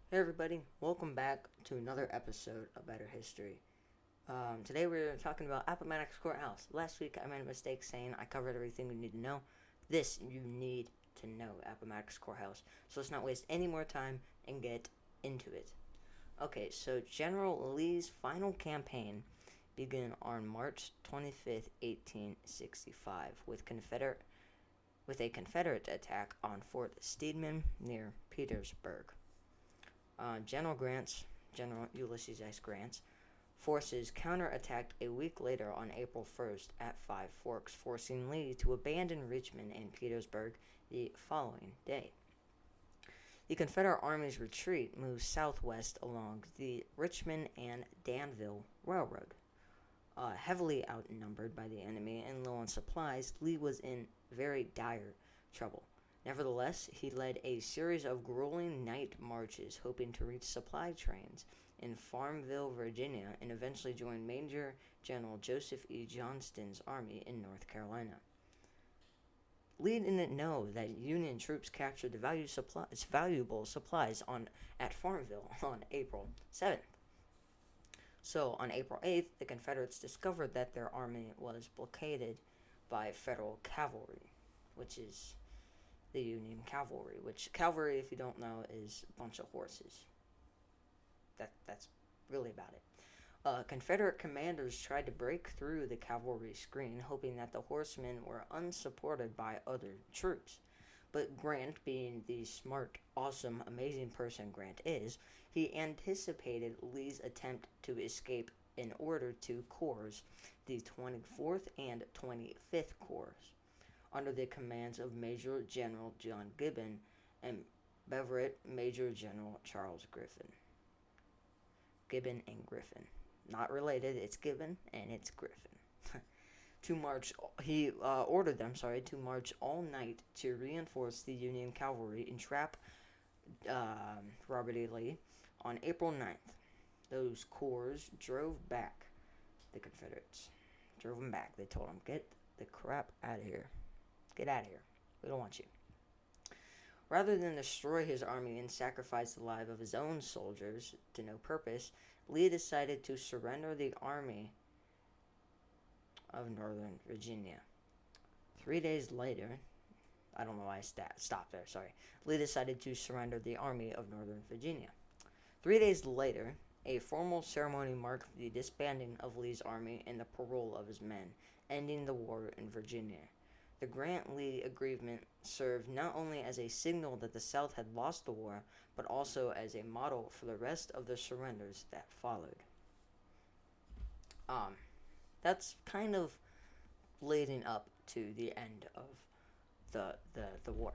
Hey everybody, welcome back to another episode of Better History. Today we're talking about Appomattox Courthouse. Last week I made a mistake saying I covered everything you need to know. This you need to know Appomattox Courthouse. So let's not waste any more time and get into it. Okay, so General Lee's final campaign began on March 25th, 1865, with a Confederate attack on Fort Stedman near Petersburg. General Ulysses S. Grant's forces counterattacked a week later on April 1st at Five Forks, forcing Lee to abandon Richmond and Petersburg the following day. The Confederate Army's retreat moved southwest along the Richmond and Danville Railroad. Heavily outnumbered by the enemy and low on supplies, Lee was in very dire trouble. Nevertheless, he led a series of grueling night marches, hoping to reach supply trains in Farmville, Virginia, and eventually join Major General Joseph E. Johnston's army in North Carolina. Lee didn't know that Union troops captured the valuable supplies at Farmville on April 7th. So, on April 8th, the Confederates discovered that their army was blockaded by Federal cavalry, which is the Union cavalry. Which cavalry, if you don't know, is a bunch of horses. That's really about it. Confederate commanders tried to break through the cavalry screen, hoping that the horsemen were unsupported by other troops. But Grant, being the smart, awesome, amazing person Grant is, he anticipated Lee's attempt to escape in order to corps, the 24th and 25th Corps, under the commands of Major General John Gibbon and Brevet Major General Charles Griffin. Gibbon and Griffin. Not related, it's Gibbon and it's Griffin. He ordered them, to march all night to reinforce the Union cavalry and trap Robert E. Lee on April 9th. Those corps drove back the Confederates. Drove them back. They told them, get the crap out of here. Get out of here. We don't want you. Rather than destroy his army and sacrifice the lives of his own soldiers to no purpose, Lee decided to surrender the army of Northern Virginia. 3 days later, I don't know why I stopped there, sorry. Lee decided to surrender the army of Northern Virginia. 3 days later, a formal ceremony marked the disbanding of Lee's army and the parole of his men, ending the war in Virginia. The Grant-Lee agreement served not only as a signal that the South had lost the war, but also as a model for the rest of the surrenders that followed. That's kind of leading up to the end of the war.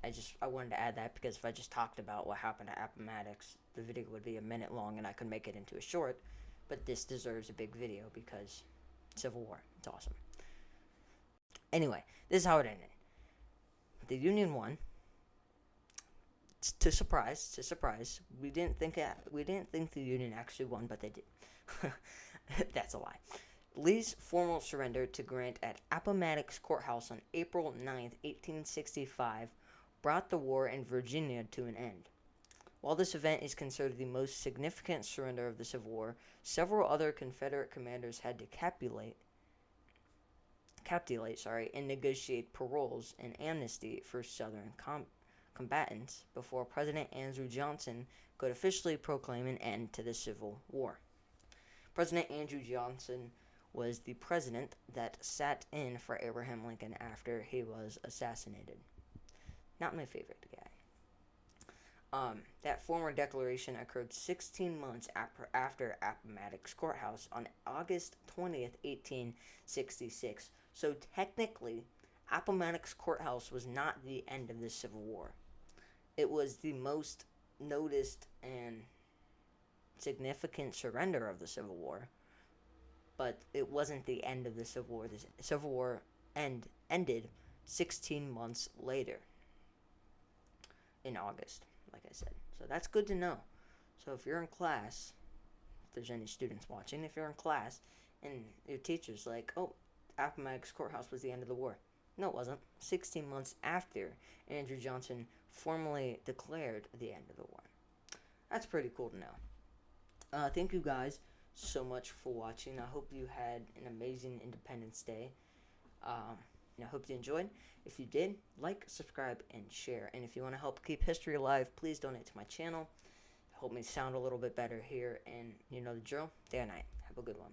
I wanted to add that because if I just talked about what happened at Appomattox, the video would be a minute long and I could make it into a short. But this deserves a big video because Civil War. It's awesome. Anyway, this is how it ended. The Union won. To surprise, we didn't think the Union actually won, but they did. That's a lie. Lee's formal surrender to Grant at Appomattox Courthouse on April 9th, 1865, brought the war in Virginia to an end. While this event is considered the most significant surrender of the Civil War, several other Confederate commanders had to capitulate, and negotiate paroles and amnesty for Southern combatants before President Andrew Johnson could officially proclaim an end to the Civil War. President Andrew Johnson was the president that sat in for Abraham Lincoln after he was assassinated. Not my favorite guy. That former declaration occurred 16 months after Appomattox Courthouse on August 20th, 1866. So technically, Appomattox Courthouse was not the end of the Civil War. It was the most noticed and significant surrender of the Civil War, but it wasn't the end of the Civil War. The Civil War ended 16 months later in August, like I said. So that's good to know. So if you're in class, if there's any students watching, if you're in class and your teacher's like, oh, Appomattox Courthouse was the end of the war. No, it wasn't. 16 months after Andrew Johnson formally declared the end of the war. that's pretty cool to know. Thank you guys so much for watching. I hope you had an amazing Independence Day. I hope you enjoyed. If you did, like, subscribe, and share. And if you want to help keep history alive, please donate to my channel. Help me sound a little bit better here. And you know the drill. Day or night. Have a good one.